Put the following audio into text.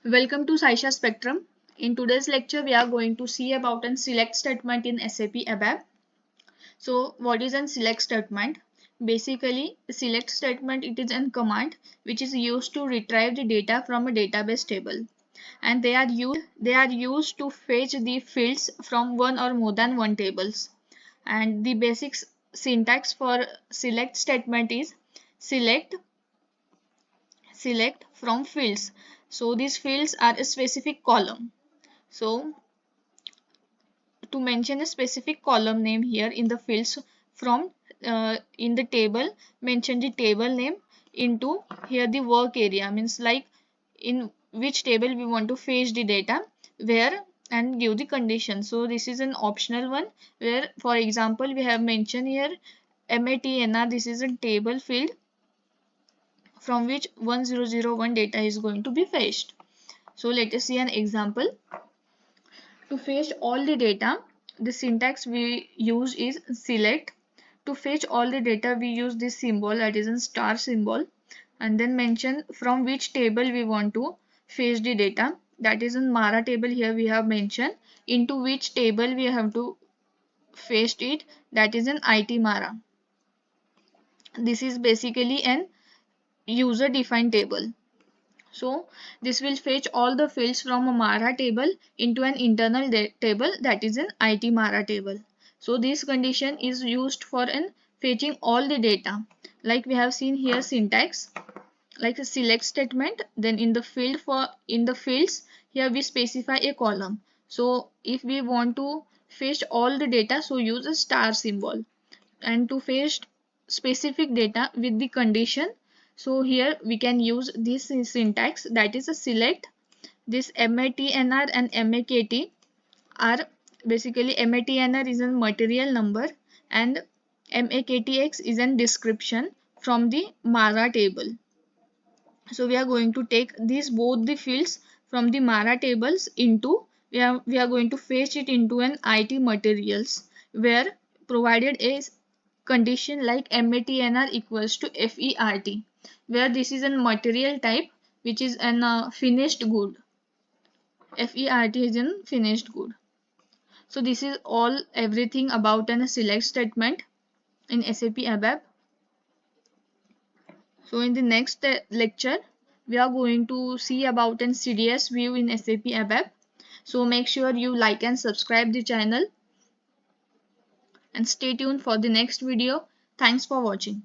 Welcome to Saisha Spectrum. In today's lecture, we are going to see about a select statement in SAP ABAP. So, what is a select statement? Basically, a select statement it is a command which is used to retrieve the data from a database table, and they are used to fetch the fields from one or more than one tables. And the basic syntax for select statement is select select from fields. So these fields are a specific column. So to mention a specific column name here in the fields from in the table, mention the table name into here the work area, means like in which table we want to fetch the data, where, and give the condition. So this is an optional one where, for example, we have mentioned here MATNR. This is a table field from which 1001 data is going to be fetched. So let us see an example. To fetch all the data, the syntax we use is select. To fetch all the data, we use this symbol, that is a star symbol, and then mention from which table we want to fetch the data. That is in Mara table. Here we have mentioned into which table we have to fetch it. That is an IT Mara. This is basically an user defined table. So this will fetch all the fields from a Mara table into an internal table, that is an IT Mara table. So this condition is used for an fetching all the data. Like we have seen here syntax, like a select statement, then in the fields here we specify a column. So if we want to fetch all the data, so use a star symbol, and to fetch specific data with the condition, so here we can use this syntax, that is a select. This MATNR and MAKT are basically, MATNR is a material number and MAKTX is a description from the Mara table. So we are going to take these both the fields from the Mara tables into, we are going to fetch it into an IT materials, where provided a condition like MATNR equals to FERT, where this is a material type which is an finished good. FERT is in finished good. So this is all everything about an select statement in SAP ABAP. So in the next lecture, we are going to see about an CDS view in SAP ABAP. So make sure you like and subscribe the channel and stay tuned for the next video. Thanks for watching.